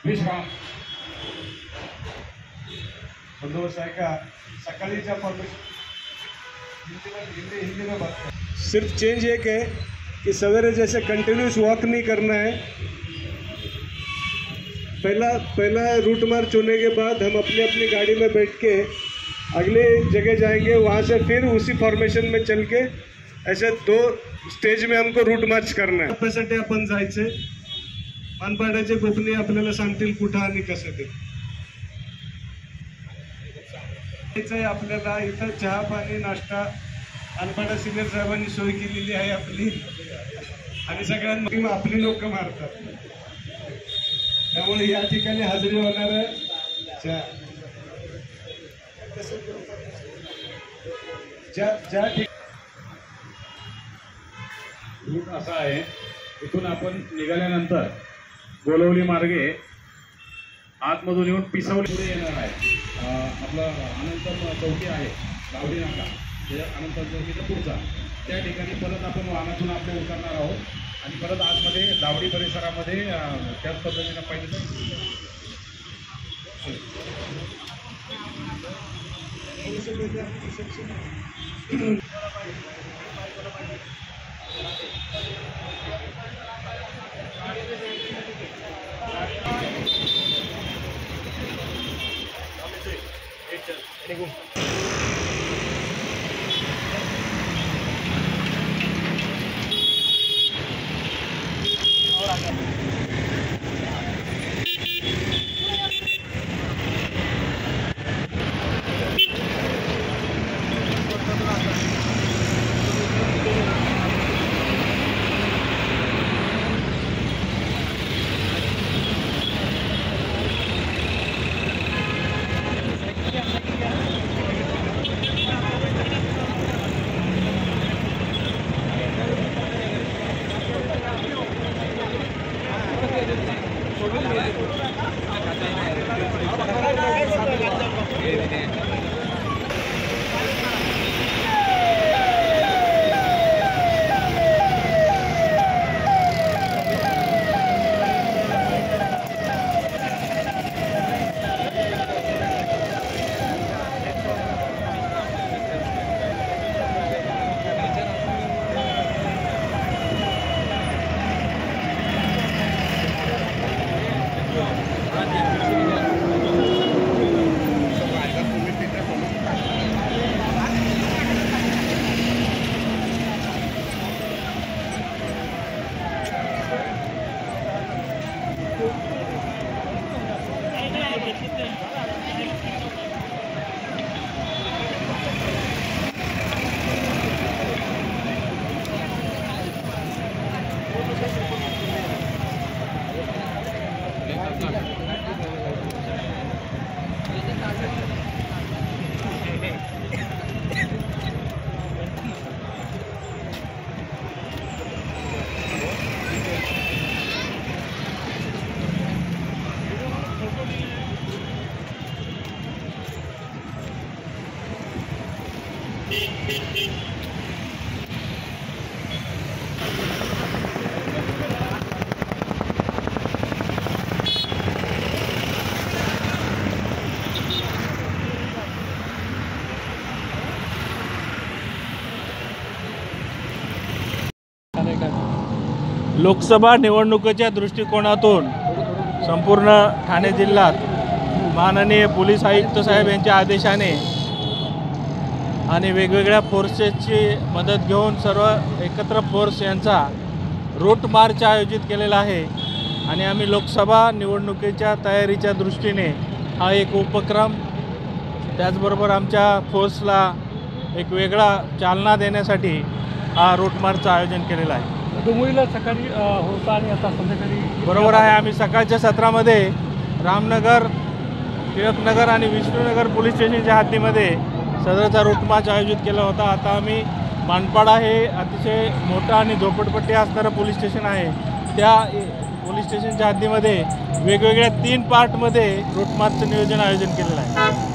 विश्राम बंदोबस्त आहे का? सकाळीच्या हिंदी में बात। सिर्फ चेंज एक है कि सवेरे जैसे कंटिन्यूस वॉक नहीं करना है। पहला रूट मार्च होने के बाद हम अपनी अपनी गाड़ी में बैठ के अगले जगह जाएंगे, वहाँ से फिर उसी फॉर्मेशन में चल के ऐसे 2 स्टेज में हमको रूट मार्च करना है। त्यासाठी आपण जायचे, मानपाड्याचे गोपनीय आपल्याला सांगतील कुठं आणि कसं ते जायचंय। आपल्याला इथं चहा पाणी नाश्ता मानपाडा सिनियर साहेबांनी सोय केलेली आहे आपली, आणि सगळ्यांना आपली लोक मारतात, त्यामुळे या ठिकाणी हजेरी होणार आहे। ज्या रूट असा आहे, इथून आपण निघाल्यानंतर गोलवली मार्गे आतमधून येऊन पिसवली पुढे येणार आहे। आपला अनंत चौकी आहे, गावडी नाका, त्या अनंत चौकीचा पुढचा, त्या ठिकाणी परत आपण वाहनातून आपले उतरणार आहोत आणि परत आतमध्ये दावडी परिसरामध्ये त्याच पद्धतीनं पाहिजे लोकसभा निवडणुकीच्या दृष्टिकोनातून संपूर्ण ठाणे जिल्ह्यात माननीय पोलीस आयुक्त साहेब यांच्या आदेशाने आणि वेगवेगळ्या फोर्सेसची मदत घेऊन सर्व एकत्र फोर्स यांचा रूट मार्च आयोजित केलेला आहे। आणि आम्ही लोकसभा निवडणुकीच्या तयारीच्या दृष्टीने हा एक उपक्रम, त्याचबरोबर आमच्या फोर्सला एक वेगळा चालना देण्यासाठी हा रूट मार्चचं आयोजन केलेलं आहे। डोंबिवलीला सकाळी होता आणि आता संध्याकाळी बरोबर आहे। आम्ही सकाळच्या सत्रामध्ये रामनगर, टिळकनगर आणि विष्णुनगर पोलीस स्टेशनच्या हद्दीमध्ये सदरचा रूट मार्च आयोजित केला होता। आता आम्ही मानपाडा हे अतिशय मोठं आणि झोपडपट्टी असणारं पोलीस स्टेशन आहे, त्या पोलीस स्टेशनच्या हद्दीमध्ये वेगवेगळ्या 3 पार्टमध्ये रूट मार्चचं नियोजन आयोजन केलेलं आहे।